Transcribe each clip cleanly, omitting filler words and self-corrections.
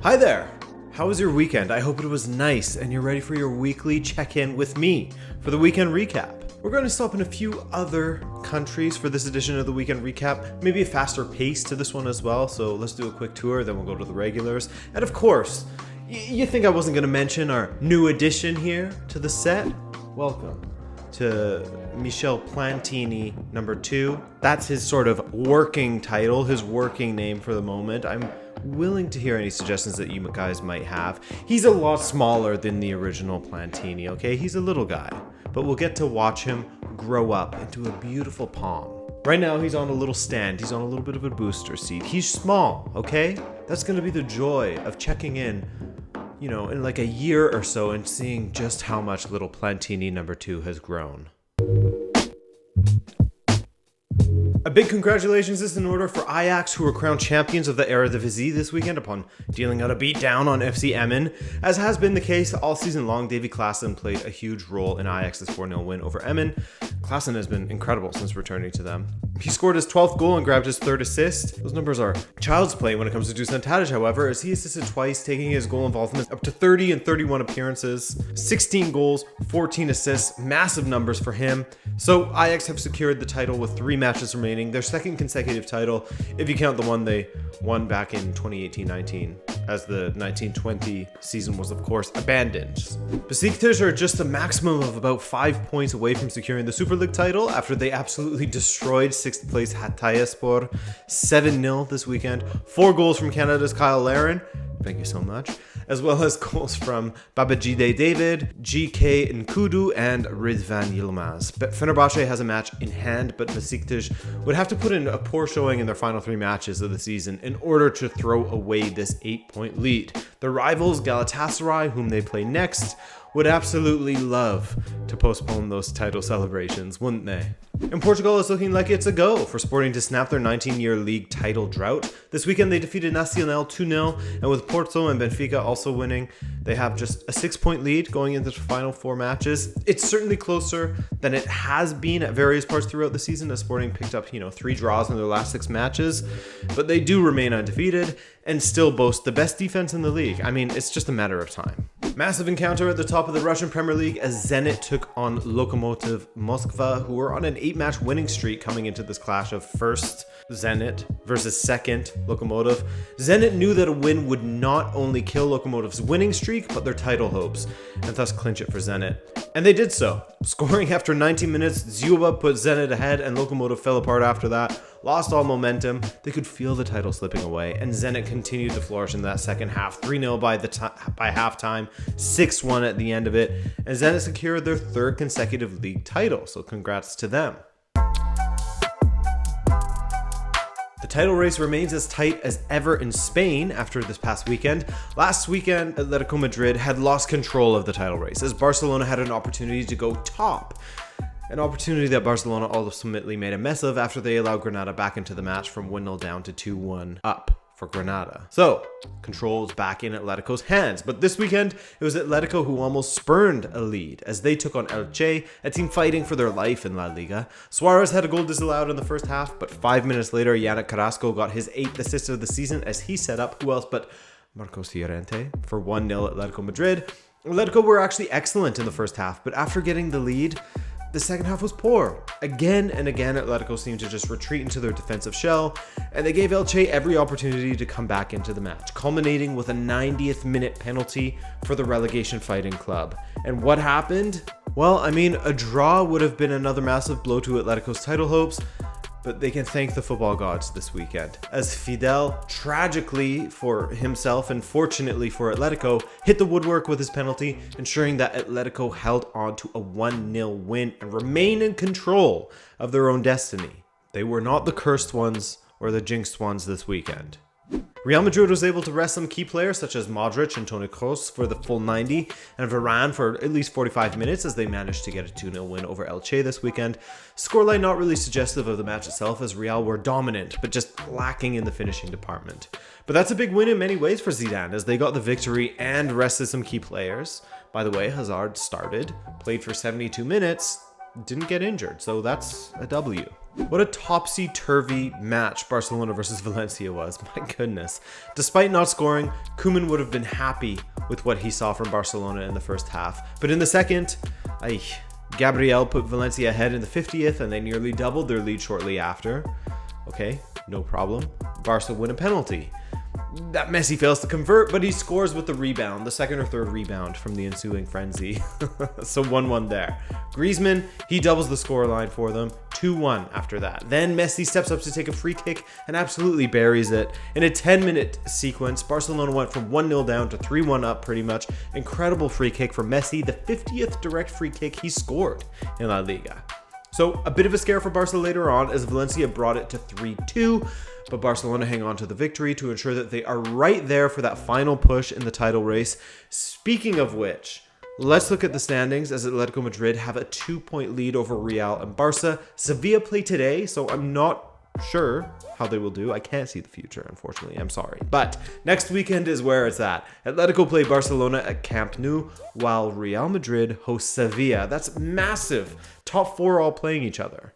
Hi there! How was your weekend? I hope it was nice and you're ready for your weekly check-in with me for the weekend recap. We're going to stop in a few other countries for this edition of the weekend recap, maybe a faster pace to this one as well, so let's do a quick tour, then we'll go to the regulars. And of course, you think I wasn't going to mention our new addition here to the set? Welcome to Michel Platini #2. That's his sort of working title, his working name for the moment. I'm willing to hear any suggestions that you guys might have. He's a lot smaller than the original Platini, okay? He's a little guy, but we'll get to watch him grow up into a beautiful palm. Right now, he's on a little stand. He's on a little bit of a booster seat. He's small, okay? That's gonna be the joy of checking in, in like a year or so and seeing just how much little Platini #2 has grown. A big congratulations is in order for Ajax, who were crowned champions of the Eredivisie this weekend upon dealing out a beatdown on FC Emmen. As has been the case all season long, Davy Klaassen played a huge role in Ajax's 4-0 win over Emmen. Klaassen has been incredible since returning to them. He scored his 12th goal and grabbed his 3rd assist. Those numbers are child's play when it comes to Dusan Tadic, however, as he assisted twice, taking his goal involvement up to 30 and 31 appearances, 16 goals, 14 assists, massive numbers for him. So Ajax have secured the title with 3 matches remaining, their second consecutive title, if you count the one they won back in 2018-19, as the 1920 season was of course abandoned. Besiktas are just a maximum of about 5 points away from securing the Super League title after they absolutely destroyed 6th place Hatayspor 7-0 this weekend. 4 goals from Canada's Kyle Larin, thank you so much, as well as goals from Babajide David, GK Nkudu, and Ridvan Yilmaz. But Fenerbahce has a match in hand, but Besiktas would have to put in a poor showing in their final 3 matches of the season in order to throw away this 8-point lead. The rivals Galatasaray, whom they play next, would absolutely love to postpone those title celebrations, wouldn't they? And Portugal is looking like it's a go for Sporting to snap their 19-year league title drought. This weekend they defeated Nacional 2-0, and with Porto and Benfica also winning, they have just a 6-point lead going into the final 4 matches. It's certainly closer than it has been at various parts throughout the season, as Sporting picked up, 3 draws in their last 6 matches, but they do remain undefeated and still boast the best defense in the league. I mean, it's just a matter of time. Massive encounter at the top of the Russian Premier League as Zenit took on Lokomotiv Moskva, who were on an 8-match winning streak coming into this clash of first Zenit versus second Lokomotiv. Zenit knew that a win would not only kill Lokomotiv's winning streak, but their title hopes, and thus clinch it for Zenit. And they did so. Scoring after 90 minutes, Ziuba put Zenit ahead, and Lokomotiv fell apart after that, lost all momentum. They could feel the title slipping away, and Zenit continued to flourish in that second half, 3-0 by halftime, 6-1 at the end of it, and Zenit secured their 3rd consecutive league title, so congrats to them. The title race remains as tight as ever in Spain after this past weekend. Last weekend, Atletico Madrid had lost control of the title race as Barcelona had an opportunity to go top. An opportunity that Barcelona ultimately made a mess of after they allowed Granada back into the match from 1-0 down to 2-1 up for Granada. So, control is back in Atletico's hands, but this weekend it was Atletico who almost spurned a lead as they took on Elche, a team fighting for their life in La Liga. Suarez had a goal disallowed in the first half, but 5 minutes later, Yannick Carrasco got his 8th assist of the season as he set up, who else but Marcos Llorente for 1-0 Atletico Madrid. Atletico were actually excellent in the first half, but after getting the lead, the second half was poor. Again and again, Atletico seemed to just retreat into their defensive shell, and they gave Elche every opportunity to come back into the match, culminating with a 90th minute penalty for the relegation fighting club. And what happened? Well, a draw would have been another massive blow to Atletico's title hopes, but they can thank the football gods this weekend, as Fidel, tragically for himself and fortunately for Atletico, hit the woodwork with his penalty, ensuring that Atletico held on to a 1-0 win and remain in control of their own destiny. They were not the cursed ones or the jinxed ones this weekend. Real Madrid was able to rest some key players such as Modric and Toni Kroos for the full 90 and Varane for at least 45 minutes as they managed to get a 2-0 win over Elche this weekend. Scoreline not really suggestive of the match itself as Real were dominant but just lacking in the finishing department. But that's a big win in many ways for Zidane as they got the victory and rested some key players. By the way, Hazard started, played for 72 minutes, didn't get injured, so that's a W. What a topsy-turvy match Barcelona versus Valencia was, my goodness. Despite not scoring, Koeman would have been happy with what he saw from Barcelona in the first half. But in the second, Gabriel put Valencia ahead in the 50th and they nearly doubled their lead shortly after. Okay, no problem. Barca win a penalty that Messi fails to convert, but he scores with the rebound, the second or third rebound from the ensuing frenzy. So 1-1 there. Griezmann, he doubles the scoreline for them, 2-1 after that. Then Messi steps up to take a free kick and absolutely buries it. In a 10-minute sequence, Barcelona went from 1-0 down to 3-1 up pretty much. Incredible free kick for Messi, the 50th direct free kick he scored in La Liga. So a bit of a scare for Barca later on as Valencia brought it to 3-2, but Barcelona hang on to the victory to ensure that they are right there for that final push in the title race. Speaking of which, let's look at the standings as Atletico Madrid have a 2-point lead over Real and Barca. Sevilla play today, so I'm not sure how they will do. I can't see the future, unfortunately. I'm sorry. But next weekend is where it's at. Atletico play Barcelona at Camp Nou, while Real Madrid hosts Sevilla. That's massive. Top four all playing each other.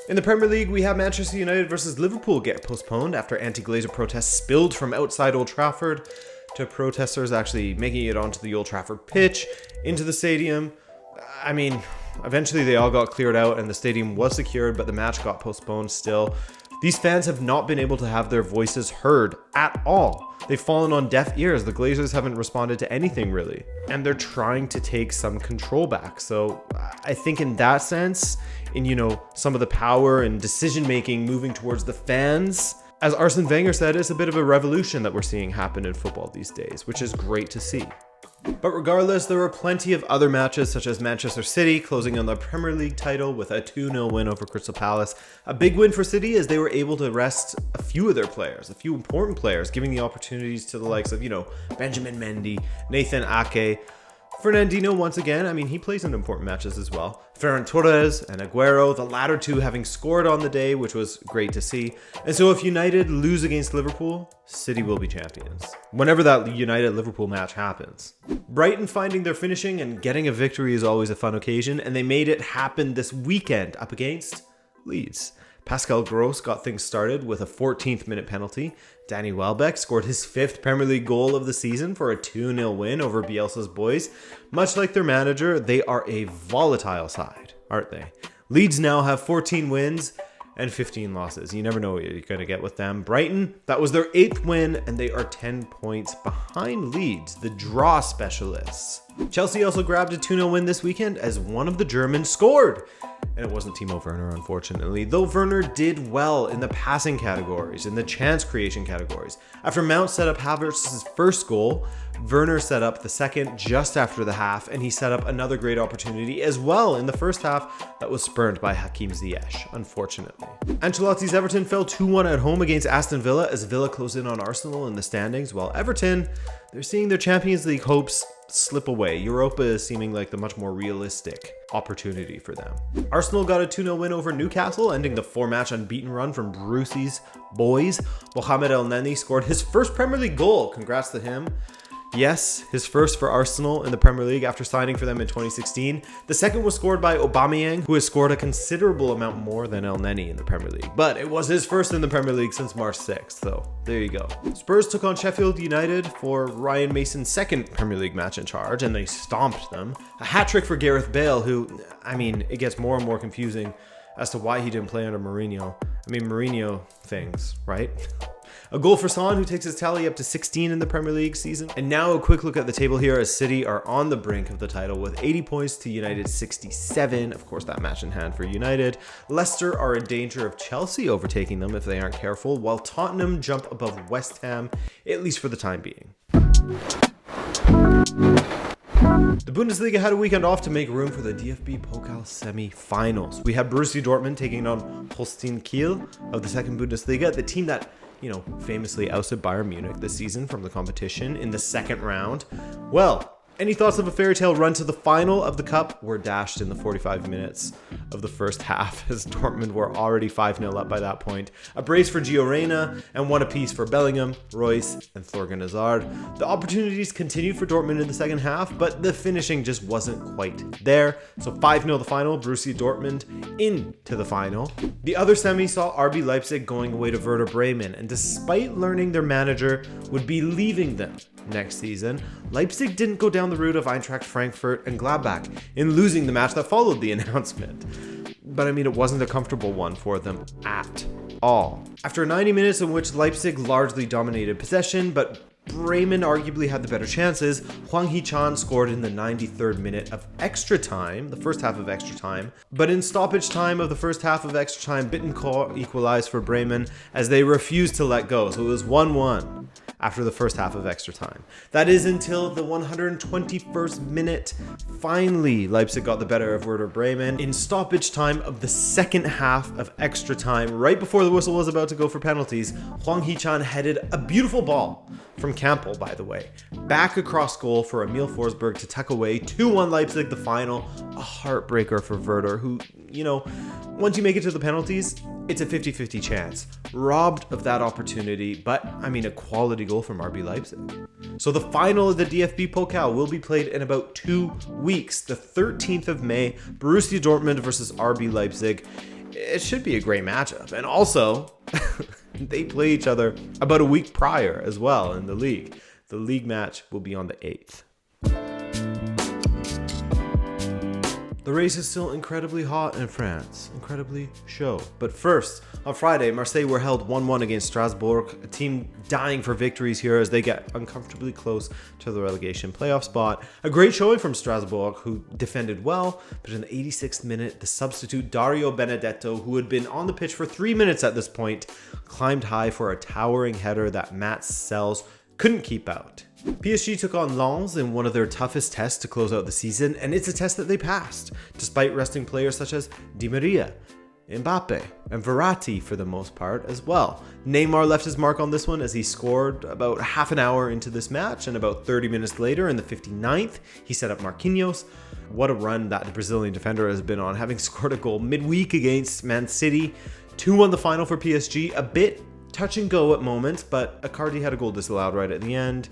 In the Premier League, we have Manchester United versus Liverpool get postponed after anti-Glazer protests spilled from outside Old Trafford to protesters actually making it onto the Old Trafford pitch, into the stadium. I mean, eventually they all got cleared out and the stadium was secured, but the match got postponed still. These fans have not been able to have their voices heard at all. They've fallen on deaf ears. The Glazers haven't responded to anything really. And they're trying to take some control back. So I think in that sense, in, some of the power and decision-making moving towards the fans, as Arsene Wenger said, it's a bit of a revolution that we're seeing happen in football these days, which is great to see. But regardless, there were plenty of other matches, such as Manchester City closing on the Premier League title with a 2-0 win over Crystal Palace. A big win for City as they were able to rest a few of their players, a few important players, giving the opportunities to the likes of, Benjamin Mendy, Nathan Ake, Fernandinho once again. I mean, he plays in important matches as well. Ferran Torres and Aguero, the latter two having scored on the day, which was great to see. And so if United lose against Liverpool, City will be champions. Whenever that United-Liverpool match happens. Brighton finding their finishing and getting a victory is always a fun occasion, and they made it happen this weekend up against Leeds. Pascal Gross got things started with a 14th minute penalty. Danny Welbeck scored his 5th Premier League goal of the season for a 2-0 win over Bielsa's boys. Much like their manager, they are a volatile side, aren't they? Leeds now have 14 wins and 15 losses. You never know what you're going to get with them. Brighton, that was their 8th win, and they are 10 points behind Leeds, the draw specialists. Chelsea also grabbed a 2-0 win this weekend as one of the Germans scored. And it wasn't Timo Werner, unfortunately, though Werner did well in the passing categories, in the chance creation categories. After Mount set up Havertz's first goal, Werner set up the second just after the half, and he set up another great opportunity as well in the first half that was spurned by Hakim Ziyech, unfortunately. Ancelotti's Everton fell 2-1 at home against Aston Villa as Villa closed in on Arsenal in the standings, while Everton, they're seeing their Champions League hopes slip away. Europa is seeming like the much more realistic opportunity for them. Arsenal got a 2-0 win over Newcastle, ending the 4-match unbeaten run from Brucey's boys. Mohamed El Neni scored his first Premier League goal. Congrats to him. Yes, his first for Arsenal in the Premier League after signing for them in 2016. The second was scored by Aubameyang, who has scored a considerable amount more than El Neni in the Premier League. But it was his first in the Premier League since March 6th, so there you go. Spurs took on Sheffield United for Ryan Mason's second Premier League match in charge, and they stomped them. A hat-trick for Gareth Bale, who, it gets more and more confusing as to why he didn't play under Mourinho. Mourinho things, right? A goal for Son, who takes his tally up to 16 in the Premier League season. And now a quick look at the table here as City are on the brink of the title with 80 points to United's 67. Of course, that match in hand for United. Leicester are in danger of Chelsea overtaking them if they aren't careful, while Tottenham jump above West Ham, at least for the time being. The Bundesliga had a weekend off to make room for the DFB Pokal semi-finals. We had Borussia Dortmund taking on Holstein Kiel of the second Bundesliga, the team that famously ousted Bayern Munich this season from the competition in the second round. Well, Any thoughts of a fairy tale run to the final of the Cup were dashed in the 45 minutes of the first half, as Dortmund were already 5-0 up by that point. A brace for Gio Reyna and one apiece for Bellingham, Royce, and Thorgan Hazard. The opportunities continued for Dortmund in the second half, but the finishing just wasn't quite there. So 5-0 the final, Borussia Dortmund into the final. The other semi saw RB Leipzig going away to Werder Bremen, and despite learning their manager would be leaving them next season, Leipzig didn't go down the route of Eintracht Frankfurt and Gladbach in losing the match that followed the announcement. But I mean, it wasn't a comfortable one for them at all. After 90 minutes in which Leipzig largely dominated possession, but Bremen arguably had the better chances, Hwang Hee-chan scored in the 93rd minute of extra time, the first half of extra time. But in stoppage time of the first half of extra time, Bittencourt equalized for Bremen as they refused to let go. So it was 1-1 after the first half of extra time. That is until the 121st minute. Finally, Leipzig got the better of Werder Bremen in stoppage time of the second half of extra time. Right before the whistle was about to go for penalties, Hwang Hee-chan headed a beautiful ball from Campbell, by the way, back across goal for Emil Forsberg to tuck away. 2-1 Leipzig, the final. A heartbreaker for Werder, who, once you make it to the penalties, it's a 50-50 chance. Robbed of that opportunity, but a quality goal from RB Leipzig. So the final of the DFB Pokal will be played in about 2 weeks, the 13th of May, Borussia Dortmund versus RB Leipzig. It should be a great matchup. And also, they play each other about a week prior as well in the league. The league match will be on the 8th. The race is still incredibly hot in France, incredibly chaud. But first, on Friday, Marseille were held 1-1 against Strasbourg, a team dying for victories here as they get uncomfortably close to the relegation playoff spot. A great showing from Strasbourg, who defended well, but in the 86th minute, the substitute Dario Benedetto, who had been on the pitch for 3 minutes at this point, climbed high for a towering header that Matt Sells couldn't keep out. PSG took on Lens in one of their toughest tests to close out the season, and it's a test that they passed, despite resting players such as Di Maria, Mbappe, and Verratti for the most part as well. Neymar left his mark on this one as he scored about half an hour into this match, and about 30 minutes later in the 59th, he set up Marquinhos. What a run that the Brazilian defender has been on, having scored a goal midweek against Man City. 2-1 the final for PSG, a bit touch and go at moments, but Icardi had a goal disallowed right at the end.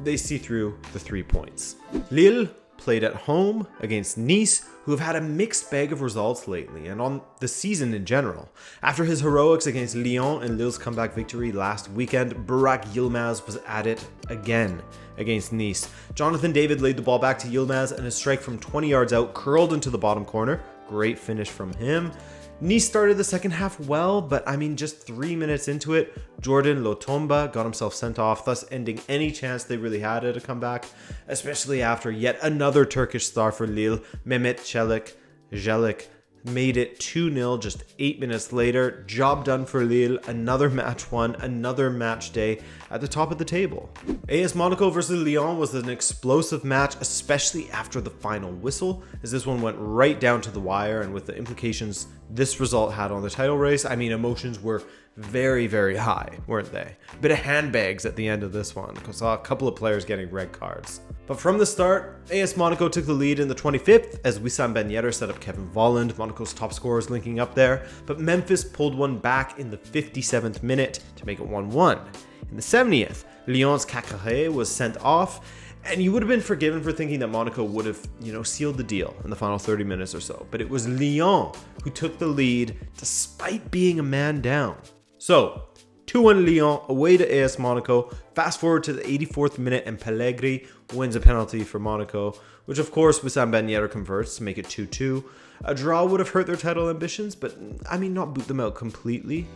They see through the 3 points. Lille played at home against Nice, who have had a mixed bag of results lately and on the season in general. After his heroics against Lyon and Lille's comeback victory last weekend, Burak Yilmaz was at it again against Nice. Jonathan David laid the ball back to Yilmaz, and a strike from 20 yards out curled into the bottom corner. Great finish from him. Nice started the second half well, but just 3 minutes into it, Jordan Lotomba got himself sent off, thus ending any chance they really had at a comeback, especially after yet another Turkish star for Lille, Mehmet Jelik, made it 2-0 just 8 minutes later. Job done for Lille, another match won, another match day at the top of the table. AS Monaco versus Lyon was an explosive match, especially after the final whistle, as this one went right down to the wire, and with the implications this result had on the title race, emotions were very, very high, weren't they? A bit of handbags at the end of this one, because I saw a couple of players getting red cards. But from the start, AS Monaco took the lead in the 25th as Wissam Ben Yedder set up Kevin Volland, Monaco's top scorers linking up there, but Memphis pulled one back in the 57th minute to make it 1-1. In the 70th, Lyon's Caqueret was sent off, and you would have been forgiven for thinking that Monaco would have, sealed the deal in the final 30 minutes or so. But it was Lyon who took the lead despite being a man down. So, 2-1 Lyon away to AS Monaco. Fast forward to the 84th minute and Pellegrini wins a penalty for Monaco, which of course Wissam Ben Yedder converts to make it 2-2. A draw would have hurt their title ambitions, but not boot them out completely.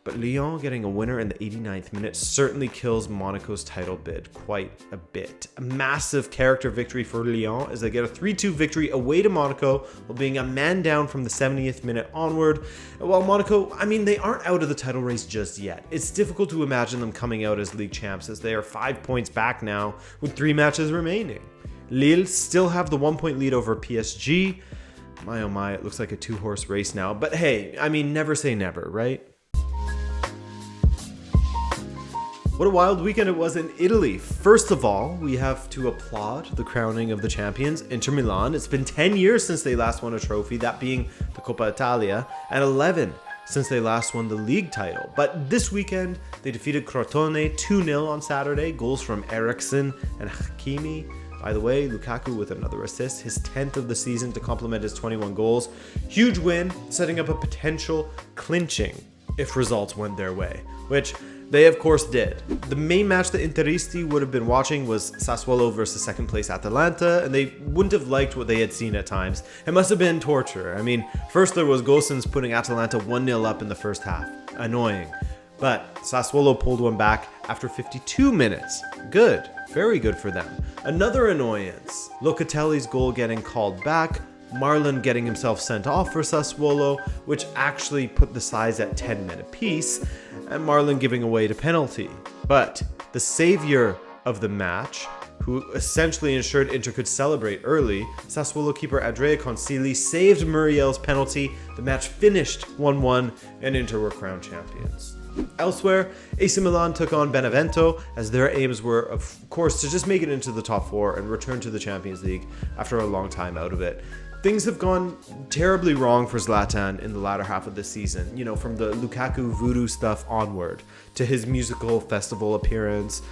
But Lyon getting a winner in the 89th minute certainly kills Monaco's title bid quite a bit. A massive character victory for Lyon as they get a 3-2 victory away to Monaco while being a man down from the 70th minute onward. While Monaco, they aren't out of the title race just yet. It's difficult to imagine them coming out as league champs as they are 5 points back now with 3 matches remaining. Lille still have the 1-point lead over PSG. My oh my, it looks like a 2-horse race now. But hey, never say never, right? What a wild weekend it was in Italy. First of all, we have to applaud the crowning of the champions, Inter Milan. It's been 10 years since they last won a trophy, that being the Coppa Italia, and 11 since they last won the Ligue title. But this weekend, they defeated Crotone 2-0 on Saturday, goals from Eriksen and Hakimi. By the way, Lukaku with another assist, his 10th of the season to complement his 21 goals. Huge win, setting up a potential clinching if results went their way, which they of course did. The main match the Interisti would have been watching was Sassuolo versus second place Atalanta, and they wouldn't have liked what they had seen at times. It must have been torture. I mean, first there was Gosens putting Atalanta 1-0 up in the first half. Annoying. But Sassuolo pulled one back after 52 minutes. Good. Very good for them. Another annoyance. Locatelli's goal getting called back, Marlon getting himself sent off for Sassuolo, which actually put the sides at 10 men apiece, and Marlon giving away to penalty. But the savior of the match, who essentially ensured Inter could celebrate early, Sassuolo keeper Andrea Consili saved Muriel's penalty. The match finished 1-1, and Inter were crowned champions. Elsewhere, AC Milan took on Benevento, as their aims were, of course, to just make it into the top four and return to the Champions League after a long time out of it. Things have gone terribly wrong for Zlatan in the latter half of the season, you know, from the Lukaku voodoo stuff onward, to his musical festival appearance,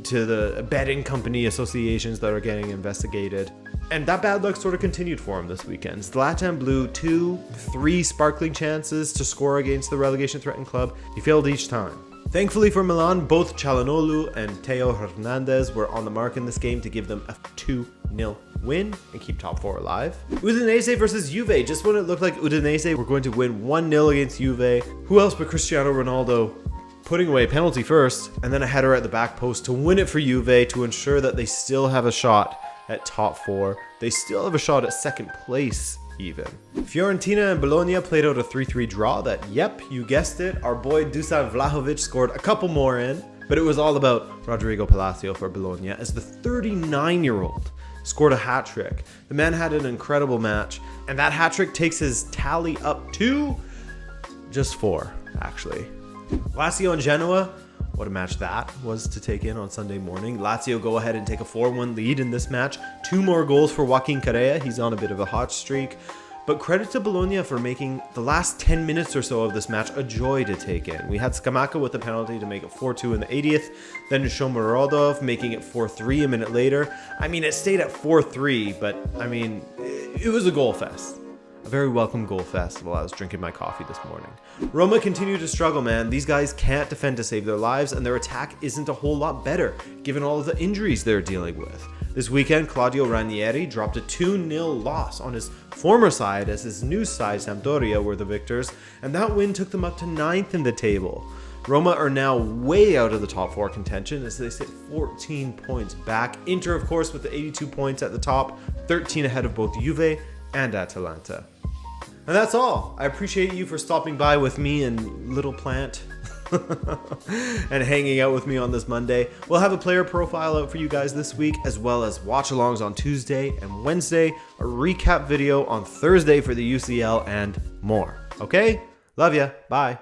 to the betting company associations that are getting investigated. And that bad luck sort of continued for him this weekend. Zlatan blew 2-3 sparkling chances to score against the relegation-threatened club. He failed each time. Thankfully for Milan, both Çalhanoğlu and Theo Hernandez were on the mark in this game to give them a 2-0 win and keep top four alive. Udinese versus Juve. Just when it looked like Udinese were going to win 1-0 against Juve, who else but Cristiano Ronaldo putting away a penalty first and then a header at the back post to win it for Juve to ensure that they still have a shot at top four. They still have a shot at second place even. Fiorentina and Bologna played out a 3-3 draw that, yep, you guessed it, our boy Dusan Vlahovic scored a couple more in, but it was all about Rodrigo Palacio for Bologna as the 39-year-old scored a hat-trick. The man had an incredible match, and that hat-trick takes his tally up to just 4, actually. Lazio and Genoa, what a match that was to take in on Sunday morning. Lazio go ahead and take a 4-1 lead in this match. 2 more goals for Joaquin Correa. He's on a bit of a hot streak. But credit to Bologna for making the last 10 minutes or so of this match a joy to take in. We had Scamacca with a penalty to make it 4-2 in the 80th. Then Shomurodov making it 4-3 a minute later. I mean, it stayed at 4-3, but I mean, it was a goal fest. A very welcome goal fest while I was drinking my coffee this morning. Roma continue to struggle, man. These guys can't defend to save their lives, and their attack isn't a whole lot better, given all of the injuries they're dealing with. This weekend, Claudio Ranieri dropped a 2-0 loss on his former side as his new side, Sampdoria, were the victors, and that win took them up to 9th in the table. Roma are now way out of the top 4 contention as they sit 14 points back. Inter, of course, with the 82 points at the top, 13 ahead of both Juve and Atalanta. And that's all. I appreciate you for stopping by with me and Little Plant and hanging out with me on this Monday. We'll have a player profile out for you guys this week, as well as watch-alongs on Tuesday and Wednesday, a recap video on Thursday for the UCL, and more. Okay? Love ya. Bye.